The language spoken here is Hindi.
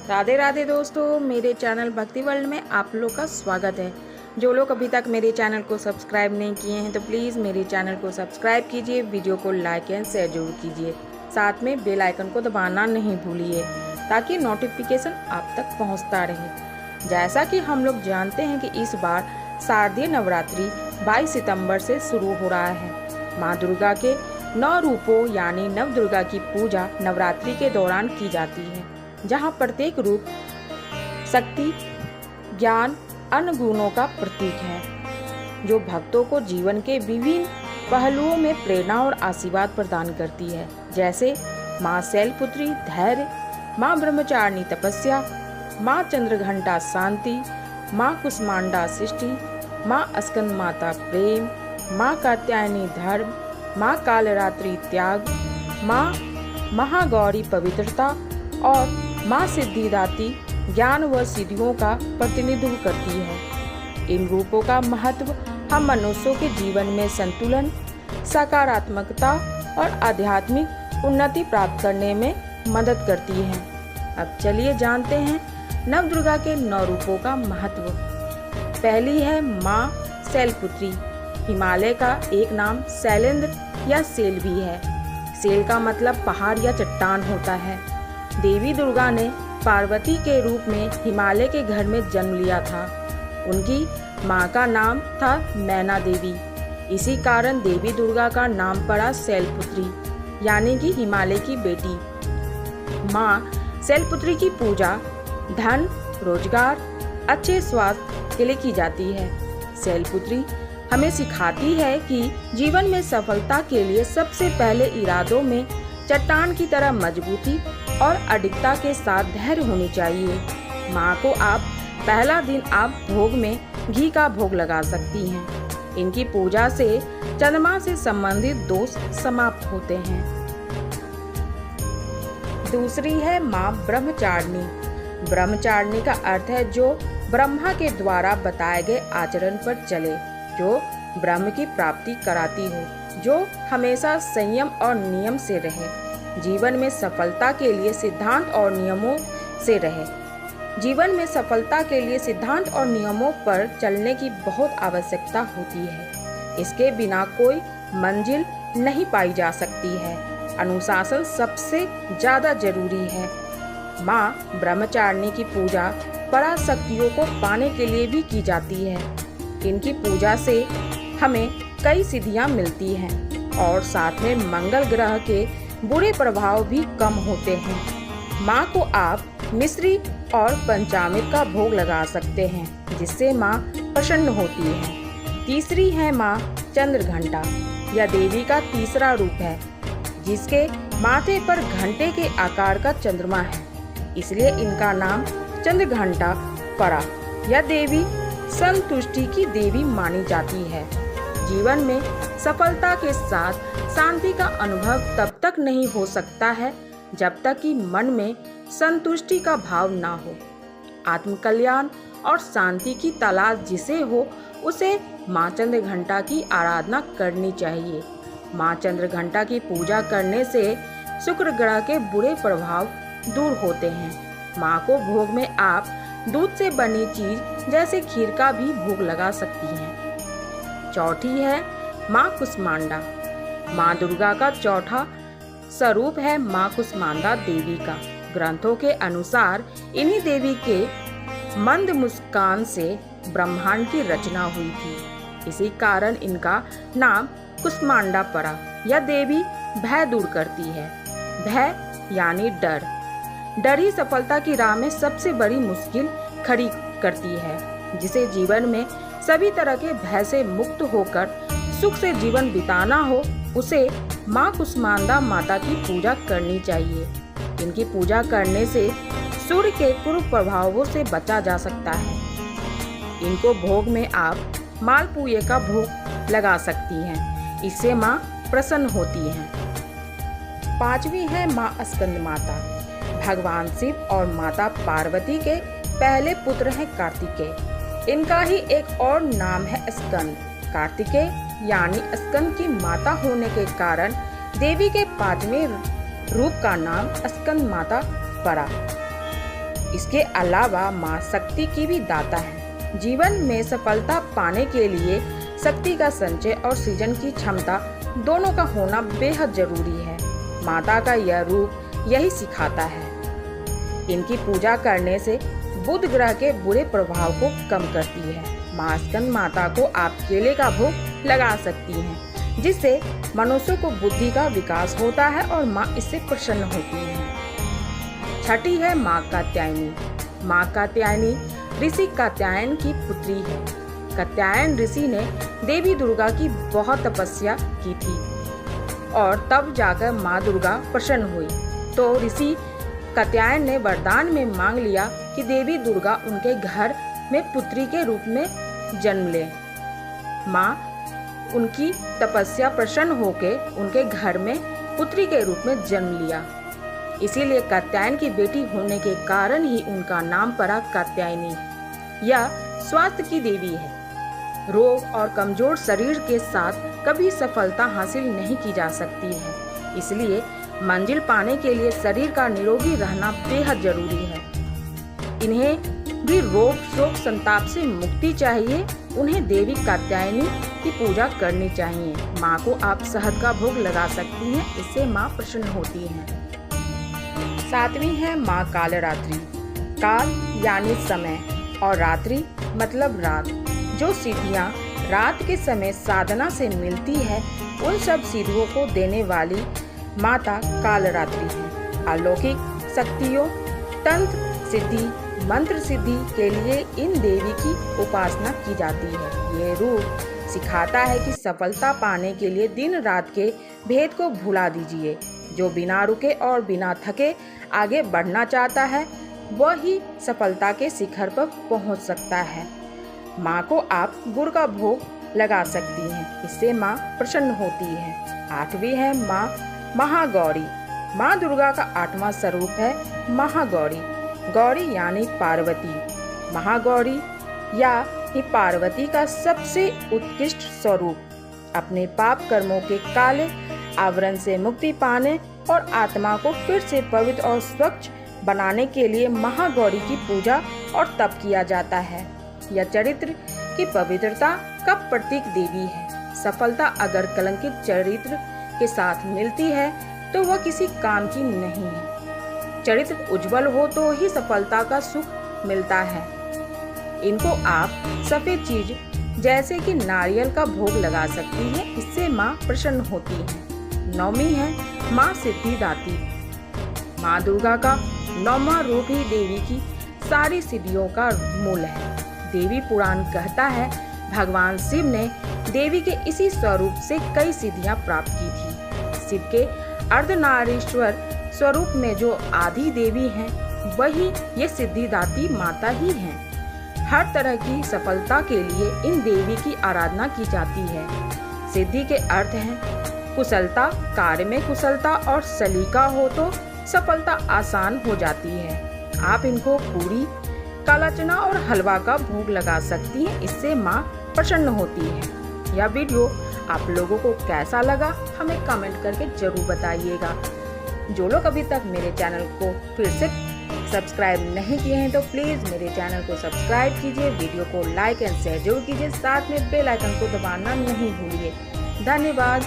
राधे राधे दोस्तों, मेरे चैनल भक्ति वर्ल्ड में आप लोग का स्वागत है। जो लोग अभी तक मेरे चैनल को सब्सक्राइब नहीं किए हैं तो प्लीज़ मेरे चैनल को सब्सक्राइब कीजिए, वीडियो को लाइक एंड शेयर जरूर कीजिए। साथ में बेल आइकन को दबाना नहीं भूलिए ताकि नोटिफिकेशन आप तक पहुंचता रहे। जैसा कि हम लोग जानते हैं कि इस बार शारदीय नवरात्रि 22 सितंबर से शुरू हो रहा है। माँ दुर्गा के 9 रूपों यानी नव दुर्गा की पूजा नवरात्रि के दौरान की जाती है, जहाँ प्रत्येक रूप शक्ति, ज्ञान, अन्य गुणों का प्रतीक है, जो भक्तों को जीवन के विभिन्न पहलुओं में प्रेरणा और आशीर्वाद प्रदान करती है। जैसे माँ शैलपुत्री धैर्य, माँ ब्रह्मचारिणी तपस्या, माँ चंद्रघंटा शांति, माँ कुष्मांडा सृष्टि, माँ स्कंद माता प्रेम, माँ कात्यायनी धर्म, माँ कालरात्रि त्याग, माँ महागौरी पवित्रता और माँ सिद्धिदात्री ज्ञान व सिद्धियों का प्रतिनिधित्व करती है। इन रूपों का महत्व हम मनुष्यों के जीवन में संतुलन, सकारात्मकता और आध्यात्मिक उन्नति प्राप्त करने में मदद करती है। अब चलिए जानते हैं नव दुर्गा के 9 रूपों का महत्व। पहली है माँ शैलपुत्री। हिमालय का एक नाम शैलेंद्र या शैल भी है। शैल का मतलब पहाड़ या चट्टान होता है। देवी दुर्गा ने पार्वती के रूप में हिमालय के घर में जन्म लिया था। उनकी माँ का नाम था मैना देवी। इसी कारण देवी दुर्गा का नाम पड़ा शैलपुत्री, यानी कि हिमालय की बेटी। माँ शैलपुत्री की पूजा धन, रोजगार, अच्छे स्वास्थ्य के लिए की जाती है। शैलपुत्री हमें सिखाती है कि जीवन में सफलता के लिए सबसे पहले इरादों में चट्टान की तरह मजबूती और अडिगता के साथ धैर्य होनी चाहिए। माँ को आप पहला दिन आप भोग में घी का भोग लगा सकती हैं। इनकी पूजा से चंद्रमा से संबंधित दोष समाप्त होते हैं। दूसरी है माँ ब्रह्मचारिणी। ब्रह्मचारिणी का अर्थ है जो ब्रह्मा के द्वारा बताए गए आचरण पर चले, जो ब्रह्म की प्राप्ति कराती हो, जो हमेशा संयम और नियम से रहे। जीवन में सफलता के लिए सिद्धांत और नियमों से रहे। जीवन में सफलता के लिए सिद्धांत और नियमों पर चलने की बहुत आवश्यकता होती है। इसके बिना कोई मंजिल नहीं पाई जा सकती है। अनुशासन सबसे ज्यादा जरूरी है। माँ ब्रह्मचारिणी की पूजा पराशक्तियों को पाने के लिए भी की जाती है। इनकी पूजा से हमें कई सिद्धियां मिलती हैं और साथ में मंगल ग्रह के बुरे प्रभाव भी कम होते हैं। माँ को आप मिश्री और पंचामृत का भोग लगा सकते हैं, जिससे माँ प्रसन्न होती है। तीसरी है माँ चंद्रघंटा। यह देवी का तीसरा रूप है, जिसके माथे पर घंटे के आकार का चंद्रमा है, इसलिए इनका नाम चंद्रघंटा पड़ा। यह देवी संतुष्टि की देवी मानी जाती है। जीवन में सफलता के साथ शांति का अनुभव तब तक नहीं हो सकता है जब तक कि मन में संतुष्टि का भाव ना हो। आत्मकल्याण और शांति की तलाश जिसे हो, उसे माँ चंद्रघंटा की आराधना करनी चाहिए। माँ चंद्रघंटा की पूजा करने से शुक्र ग्रह के बुरे प्रभाव दूर होते हैं। माँ को भोग में आप दूध से बनी चीज जैसे खीर का भी भोग लगा सकती हैं। चौथी है माँ कुष्मांडा। माँ दुर्गा का चौथा स्वरूप है माँ कुष्मांडा देवी का। ग्रंथों के अनुसार इन्हीं देवी के मंद मुस्कान से ब्रह्मांड की रचना हुई थी। इसी कारण इनका नाम कुष्मांडा पड़ा। यह देवी भय दूर करती है। भय यानी डर। डर ही सफलता की राह में सबसे बड़ी मुश्किल खड़ी करती है। जिसे जीवन में सभी तरह के भय से मुक्त होकर सुख से जीवन बिताना हो, उसे माँ कुष्मांडा माता की पूजा करनी चाहिए। इनकी पूजा करने से सूर्य के कुप्रभावों से बचा जा सकता है। इनको भोग में आप मालपुए का भोग लगा सकती हैं। इससे माँ प्रसन्न होती हैं। पांचवी है माँ स्कंद माता। भगवान शिव और माता पार्वती के पहले पुत्र हैं कार्तिकेय। इनका ही एक और नाम है स्कंद। कार्तिकेय यानी स्कंद की माता होने के कारण देवी के 5वें रूप का नाम स्कंद माता पड़ा। इसके अलावा माँ शक्ति की भी दाता है। जीवन में सफलता पाने के लिए शक्ति का संचय और सृजन की क्षमता दोनों का होना बेहद जरूरी है। माता का यह रूप यही सिखाता है। इनकी पूजा करने से बुध ग्रह के बुरे प्रभाव को कम करती है। माँ स्कंद माता को आप केले का भोग लगा सकती हैं, जिससे मनुष्य को बुद्धि का विकास होता है और माँ इससे प्रसन्न होती है। छठी है माँ कात्यायनी। माँ कात्यायनी ऋषि कात्यायन की पुत्री है। कात्यायन ऋषि ने देवी दुर्गा की बहुत तपस्या की थी और तब जाकर माँ दुर्गा प्रसन्न हुई। तो ऋषि कात्यायन ने वरदान में मांग लिया कि देवी दुर्गा उनके घर में पुत्री के रूप में जन्म ले। माँ उनकी तपस्या प्रसन्न होकर उनके घर में पुत्री के रूप में जन्म लिया। इसीलिए कात्यायन की बेटी होने के कारण ही उनका नाम पड़ा कात्यायनी। यह स्वास्थ्य की देवी है। रोग और कमजोर शरीर के साथ कभी सफलता हासिल नहीं की जा सकती है। इसलिए मंजिल पाने के लिए शरीर का निरोगी रहना बेहद जरूरी है। इन्हें भी रोग शोक संताप से मुक्ति चाहिए। उन्हें देवी कात्यायनी की पूजा करनी चाहिए। माँ को आप शहद का भोग लगा सकती हैं, इससे माँ प्रसन्न होती हैं। सातवीं है माँ कालरात्रि। काल यानी समय और रात्रि मतलब रात। जो सिद्धियाँ रात के समय साधना से मिलती है, उन सब सिद्धियों को देने वाली माता कालरात्रि है। अलौकिक शक्तियों, तंत्र सिद्धि, मंत्र सिद्धि के लिए इन देवी की उपासना की जाती है। ये रूप सिखाता है कि सफलता पाने के लिए दिन रात के भेद को भुला दीजिए। जो बिना रुके और बिना थके आगे बढ़ना चाहता है, वही सफलता के शिखर पर पहुंच सकता है। माँ को आप गुड़ का भोग लगा सकती हैं, इससे माँ प्रसन्न होती है। आठवीं है माँ महागौरी। माँ दुर्गा का 8वां स्वरूप है महागौरी। गौरी यानी पार्वती। महागौरी या ही पार्वती का सबसे उत्कृष्ट स्वरूप। अपने पाप कर्मों के काले आवरण से मुक्ति पाने और आत्मा को फिर से पवित्र और स्वच्छ बनाने के लिए महागौरी की पूजा और तप किया जाता है। यह चरित्र की पवित्रता का प्रतीक देवी है। सफलता अगर कलंकित चरित्र के साथ मिलती है तो वह किसी काम की नहीं है। चरित्र उज्जवल हो तो ही सफलता का सुख मिलता है। इनको आप सफेद चीज जैसे कि नारियल का भोग लगा सकती है, इससे माँ प्रसन्न होती है। 9वीं है माँ सिद्धिदात्री। माँ दुर्गा का 9वां रूप ही देवी की सारी सिद्धियों का मूल है। देवी पुराण कहता है भगवान शिव ने देवी के इसी स्वरूप से कई सिद्धियां प्राप्त की थी। शिव के अर्धनारीश्वर स्वरूप में जो आदि देवी हैं, वही ये सिद्धिदात्री माता ही हैं। हर तरह की सफलता के लिए इन देवी की आराधना की जाती है। सिद्धि के अर्थ हैं कुशलता, कार्य में कुशलता और सलीका हो तो सफलता आसान हो जाती है। आप इनको पूरी, काला चना और हलवा का भोग लगा सकती हैं, इससे माँ प्रसन्न होती है। यह वीडियो आप लोगों को कैसा लगा हमें कमेंट करके जरूर बताइएगा। जो लोग अभी तक मेरे चैनल को फिर से सब्सक्राइब नहीं किए हैं तो प्लीज़ मेरे चैनल को सब्सक्राइब कीजिए, वीडियो को लाइक एंड शेयर जरूर कीजिए, साथ में बेल आइकन को दबाना नहीं भूलिए। धन्यवाद।